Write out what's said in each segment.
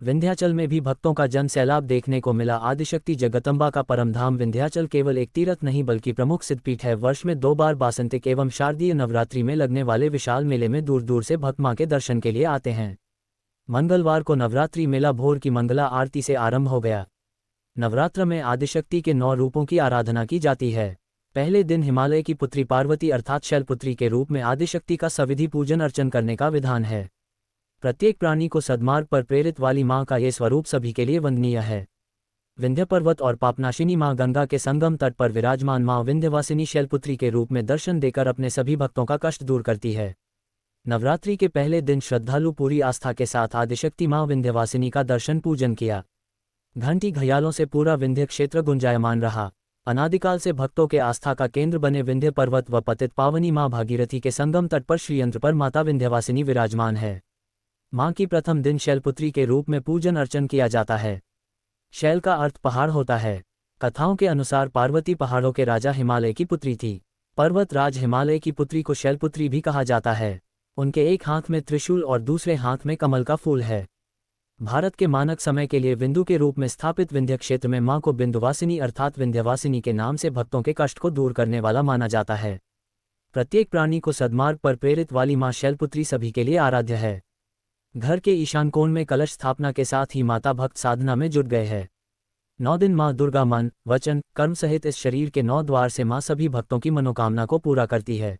विंध्याचल में भी भक्तों का जन सैलाब देखने को मिला। आदिशक्ति जगदम्बा का परमधाम विंध्याचल केवल एक तीर्थ नहीं बल्कि प्रमुख सिद्धपीठ है। वर्ष में 2 बार बासंतिक एवं शारदीय नवरात्रि में लगने वाले विशाल मेले में दूर दूर से भक्त मां के दर्शन के लिए आते हैं। मंगलवार को नवरात्रि मेला भोर की मंगला आरती से आरंभ हो गया। नवरात्र में आदिशक्ति के 9 रूपों की आराधना की जाती है। पहले दिन हिमालय की पुत्री पार्वती अर्थात शैलपुत्री के रूप में आदिशक्ति का सविधि पूजन अर्चन करने का विधान है। प्रत्येक प्राणी को सद्मार्ग पर प्रेरित वाली मां का ये स्वरूप सभी के लिए वंदनीय है। विंध्य पर्वत और पापनाशिनी मां गंगा के संगम तट पर विराजमान मां विंध्यवासिनी शैलपुत्री के रूप में दर्शन देकर अपने सभी भक्तों का कष्ट दूर करती है। नवरात्रि के पहले दिन श्रद्धालु पूरी आस्था के साथ आदिशक्ति मां विंध्यवासिनी का दर्शन पूजन किया। घंटी घयालों से पूरा विंध्य क्षेत्र गुंजायमान रहा। अनादिकाल से भक्तों के आस्था का केंद्र बने विंध्य पर्वत व पतित पावनी मां भागीरथी के संगम तट पर श्रीयंत्र पर माता विंध्यवासिनी विराजमान है। मां की प्रथम दिन शैलपुत्री के रूप में पूजन अर्चन किया जाता है। शैल का अर्थ पहाड़ होता है। कथाओं के अनुसार पार्वती पहाड़ों के राजा हिमालय की पुत्री थी। पर्वत राज हिमालय की पुत्री को शैलपुत्री भी कहा जाता है। उनके एक हाथ में त्रिशूल और दूसरे हाथ में कमल का फूल है। भारत के मानक समय के लिए विंदु के रूप में स्थापित विंध्य क्षेत्र में मां को बिंदुवासिनी अर्थात विंध्यवासिनी के नाम से भक्तों के कष्ट को दूर करने वाला माना जाता है। प्रत्येक प्राणी को सद्मार्ग पर प्रेरित वाली मां शैलपुत्री सभी के लिए आराध्य है। घर के ईशान कोण में कलश स्थापना के साथ ही माता भक्त साधना में जुट गए हैं। 9 दिन मां दुर्गा मन, वचन, कर्म सहित इस शरीर के 9 द्वार से मां सभी भक्तों की मनोकामना को पूरा करती है।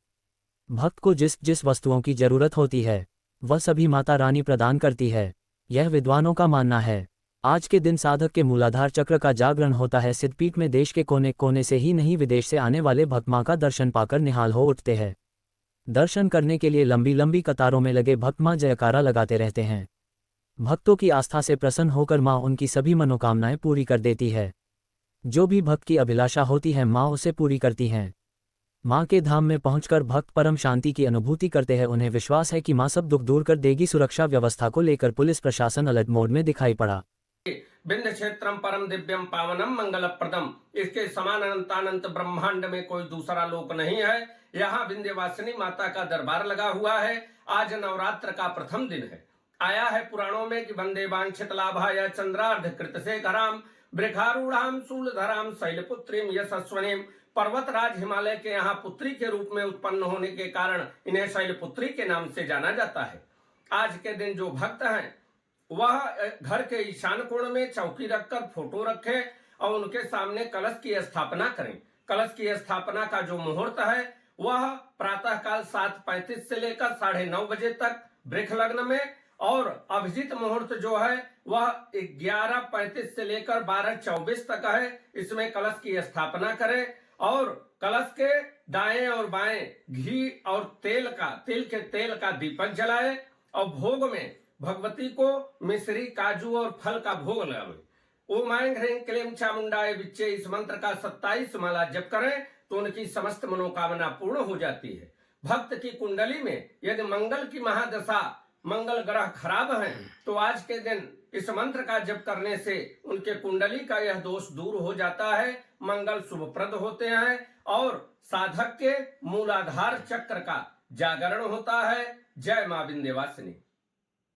भक्त को जिस जिस वस्तुओं की जरूरत होती है वह सभी माता रानी प्रदान करती है, यह विद्वानों का मानना है। आज के दिन साधक के मूलाधार चक्र का जागरण होता है। सिद्धपीठ में देश के कोने कोने से ही नहीं विदेश से आने वाले भक्त मां का दर्शन पाकर निहाल हो उठते हैं। दर्शन करने के लिए लंबी लंबी कतारों में लगे भक्त मां जयकारा लगाते रहते हैं। भक्तों की आस्था से प्रसन्न होकर मां उनकी सभी मनोकामनाएं पूरी कर देती है। जो भी भक्त की अभिलाषा होती है मां उसे पूरी करती हैं। मां के धाम में पहुंचकर भक्त परम शांति की अनुभूति करते हैं। उन्हें विश्वास है कि मां सब दुख दूर कर देगी। सुरक्षा व्यवस्था को लेकर पुलिस प्रशासन अलर्ट मोड में दिखाई पड़ा। विंध्य क्षेत्रम परम दिव्यम पावनम मंगलप्रदम, इसके समान अनंतानंत ब्रह्मांड में कोई दूसरा लोक नहीं है। यहाँ विंध्यवासिनी माता का दरबार लगा हुआ है। आज नवरात्र का प्रथम दिन है। आया है पुराणों में कि वंदे वांछित लाभाय चंद्रार्ध कृत से कराम वृखारूढ़ाम शूलधराम शैलपुत्रीम यशस्वनीम। पर्वतराज हिमालय के यहाँ पुत्री के रूप में उत्पन्न होने के कारण इन्हें शैलपुत्री के नाम से जाना जाता है। आज के दिन जो भक्त हैं वह घर के ईशान कोण में चौकी रखकर फोटो रखें और उनके सामने कलश की स्थापना करें। कलश की स्थापना का जो मुहूर्त है वह प्रातः काल 7:35 से लेकर 9:30 बजे तक वृख लग्न में, और अभिजीत मुहूर्त जो है वह 11:35 से लेकर 12:24 तक है। इसमें कलश की स्थापना करें और कलश के दाएं और बाएं घी और तेल के तेल का दीपक जलाएं और भोग में भगवती को मिश्री, काजू और फल का भोग लगाएं। ओम ऐं ह्रीं क्लीं चामुंडाय विच्चे इस मंत्र का 27 माला जप करें तो उनकी समस्त मनोकामना पूर्ण हो जाती है। भक्त की कुंडली में यदि मंगल की महादशा, मंगल ग्रह खराब है तो आज के दिन इस मंत्र का जप करने से उनके कुंडली का यह दोष दूर हो जाता है। मंगल शुभप्रद होते हैं और साधक के मूलाधार चक्र का जागरण होता है। जय मां विंध्यवासिनी।